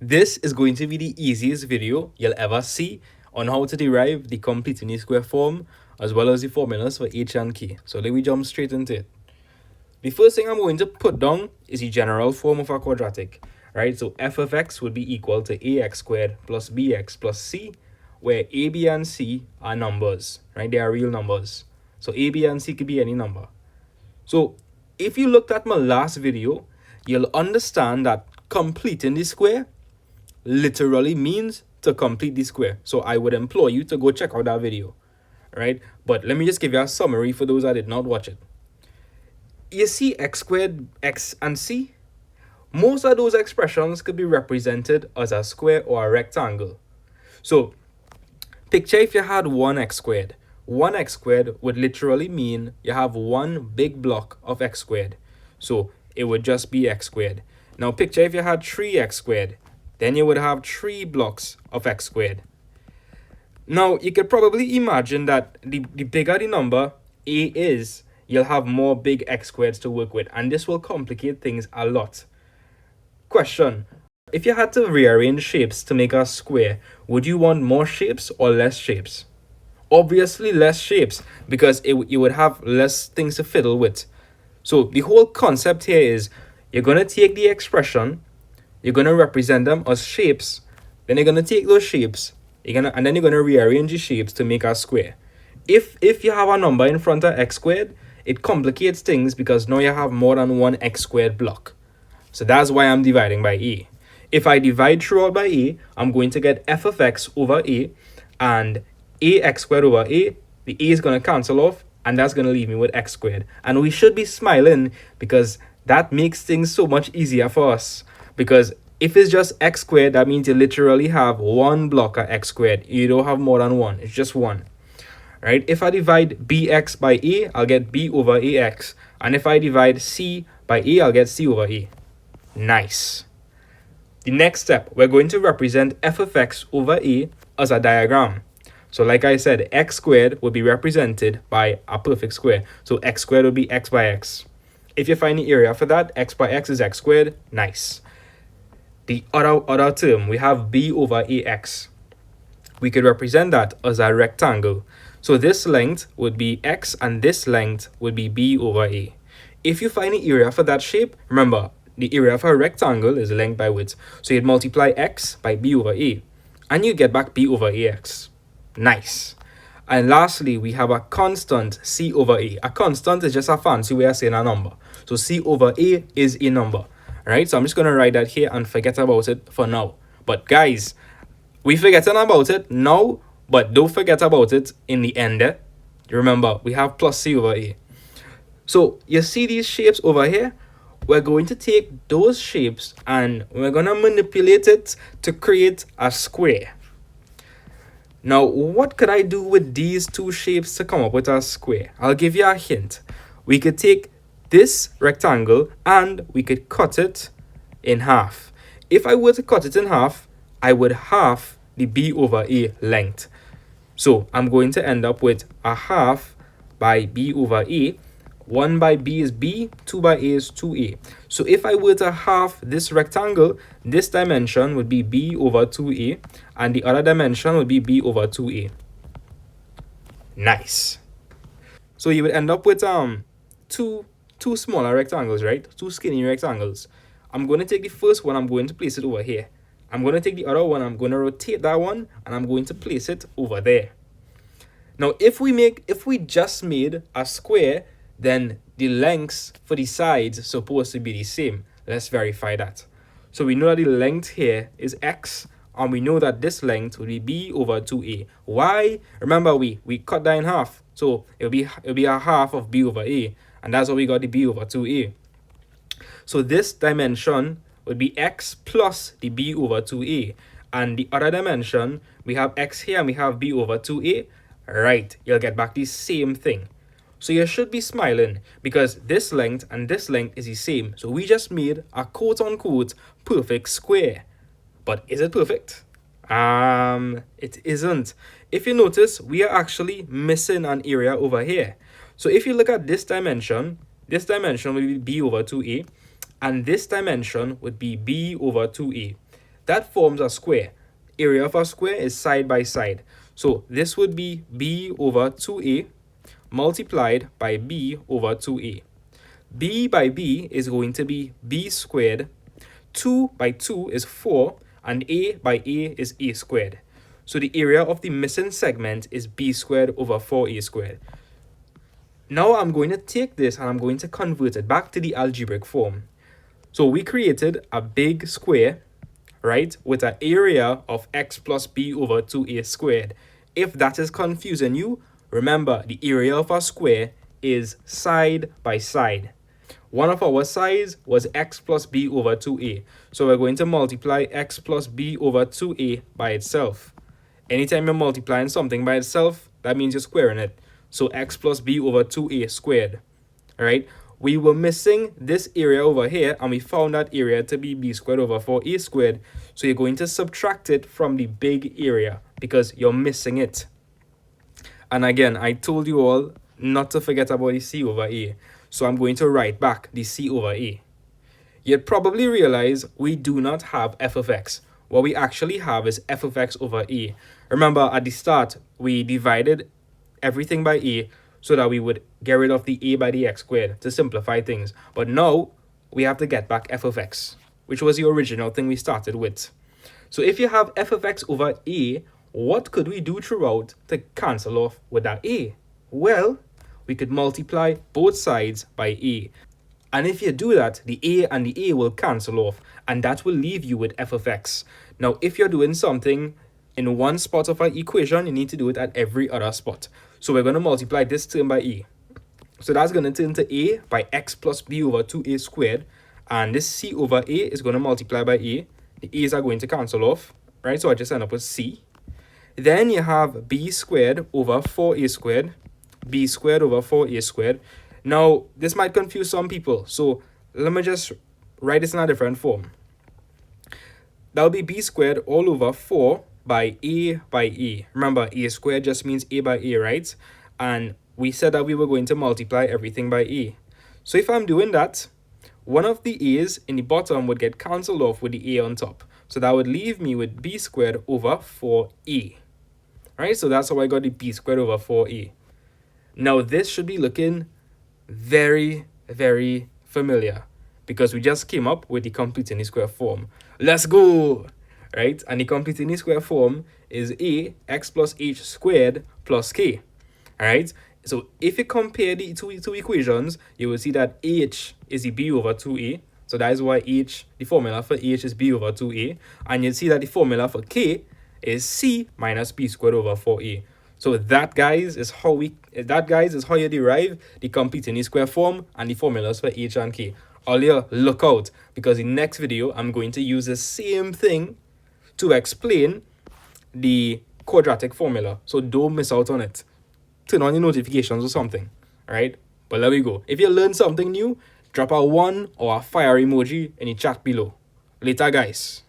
This is going to be the easiest video you'll ever see on how to derive the complete unique square form as well as the formulas for h and k. So let me jump straight into it. The first thing I'm going to put down is the general form of a quadratic, right? So f of x would be equal to ax squared plus bx plus c, where a, b, and c are numbers, right? They are real numbers. So a, b, and c could be any number. So if you looked at my last video, you'll understand that completing the square literally means to complete the square. So I would implore you to go check out that video, right? But let me just give you a summary for those that did not watch it. You see x squared, x, and c? Most of those expressions could be represented as a square or a rectangle. So picture if you had 1x squared. 1x squared would literally mean you have one big block of x squared. So it would just be x squared. Now picture if you had 3x squared. Then you would have 3 blocks of x squared. Now you could probably imagine that the bigger the number a is, you'll have more big x squareds to work with, and this will complicate things a lot. Question: if you had to rearrange shapes to make a square, would you want more shapes or less shapes? Obviously less shapes, because you would have less things to fiddle with. So the whole concept here is you're going to take the expression, you're going to represent them as shapes, then you're going to take those shapes, and then you're going to rearrange the shapes to make a square. If you have a number in front of x squared, it complicates things because now you have more than one x squared block. So that's why I'm dividing by a. If I divide throughout by a, I'm going to get f of x over a, and ax squared over a, the a is going to cancel off, and that's going to leave me with x squared. And we should be smiling because that makes things so much easier for us. Because if it's just x squared, that means you literally have one block of x squared. You don't have more than one. It's just one. Right? If I divide bx by a, I'll get b over ax. And if I divide c by a, I'll get c over a. Nice. The next step, we're going to represent f of x over a as a diagram. So like I said, x squared will be represented by a perfect square. So x squared will be x by x. If you find the area for that, x by x is x squared. Nice. The other term, we have b over ax. We could represent that as a rectangle. So this length would be x and this length would be b over a. If you find the area for that shape, remember, the area for a rectangle is length by width. So you'd multiply x by b over a, and you get back b over ax. Nice. And lastly, we have a constant c over a. A constant is just a fancy way of saying a number. So c over a is a number. Alright, so I'm just going to write that here and forget about it for now. But guys, we forgetting about it now, but don't forget about it in the end. Remember, we have plus c over a. So you see these shapes over here? We're going to take those shapes and we're going to manipulate it to create a square. Now, what could I do with these two shapes to come up with a square? I'll give you a hint. We could take this rectangle and we could cut it in half. If I were to cut it in half, I would half the b over a length. So I'm going to end up with a half by b over a. 1 by b is b, 2 by a is 2a. So if I were to half this rectangle, this dimension would be b over 2a, and the other dimension would be b over 2a. Nice. So you would end up with two smaller rectangles, right? Two skinny rectangles. I'm going to take the first one, I'm going to place it over here. I'm going to take the other one, I'm going to rotate that one, and I'm going to place it over there. Now, if we just made a square, then the lengths for the sides supposed to be the same. Let's verify that. So we know that the length here is x, and we know that this length will be b over 2a. Why? Remember, we cut that in half. So it'll be a half of b over a, and that's how we got the b over 2a. So this dimension would be x plus the b over 2a. And the other dimension, we have x here and we have b over 2a. Right, you'll get back the same thing. So you should be smiling because this length and this length is the same. So we just made a quote-unquote perfect square. But is it perfect? It isn't. If you notice, we are actually missing an area over here. So if you look at this dimension will be b over 2a, and this dimension would be b over 2a. that forms a square. Area of a square is side by side. So this would be b over 2a multiplied by b over 2a. B by b is going to be b squared. 2 by 2 is 4, and a by a is a squared. So the area of the missing segment is b squared over 4a squared. Now I'm going to take this and I'm going to convert it back to the algebraic form. So we created a big square, right, with an area of x plus b over 2a squared. If that is confusing you, remember the area of a square is side by side. One of our sides was x plus b over 2a. So we're going to multiply x plus b over 2a by itself. Anytime you're multiplying something by itself, that means you're squaring it. So x plus b over 2a squared. All right. We were missing this area over here, and we found that area to be b squared over 4a squared. So you're going to subtract it from the big area because you're missing it. And again, I told you all not to forget about the c over a. So I'm going to write back the c over a. You'd probably realize we do not have f of x. What we actually have is f of x over a. Remember, at the start, we divided everything by a so that we would get rid of the a by the x squared to simplify things. But now, we have to get back f of x, which was the original thing we started with. So if you have f of x over a, what could we do throughout to cancel off with that a? Well, we could multiply both sides by a. And if you do that, the a and the a will cancel off, and that will leave you with f of x. Now, if you're doing something in one spot of an equation, you need to do it at every other spot. So we're going to multiply this term by a. So that's going to turn to a by x plus b over 2a squared. And this c over a is going to multiply by a. The a's are going to cancel off, right? So I just end up with c. Then you have b squared over 4a squared. B squared over 4a squared. Now, this might confuse some people. So let me just write this in a different form. That will be b squared all over 4 by a by a. Remember, a squared just means a by a, right? And we said that we were going to multiply everything by a. So if I'm doing that, one of the a's in the bottom would get cancelled off with the a on top. So that would leave me with b squared over 4a. Right? So that's how I got the b squared over 4a. Now this should be looking very, very familiar because we just came up with the complete any square form. Let's go! Right? And the complete any square form is a x plus h squared plus k. Alright? So if you compare the two equations, you will see that h is the b over 2a. So that is why h, the formula for h is b over 2a. And you'll see that the formula for k is c minus b squared over 4a. So that, guys, is how you derive the complete any square form and the formulas for h and k. Earlier, look out, because in the next video, I'm going to use the same thing to explain the quadratic formula. So don't miss out on it. Turn on your notifications or something. Alright? But there we go. If you learned something new, drop a 1 or a fire emoji in the chat below. Later, guys.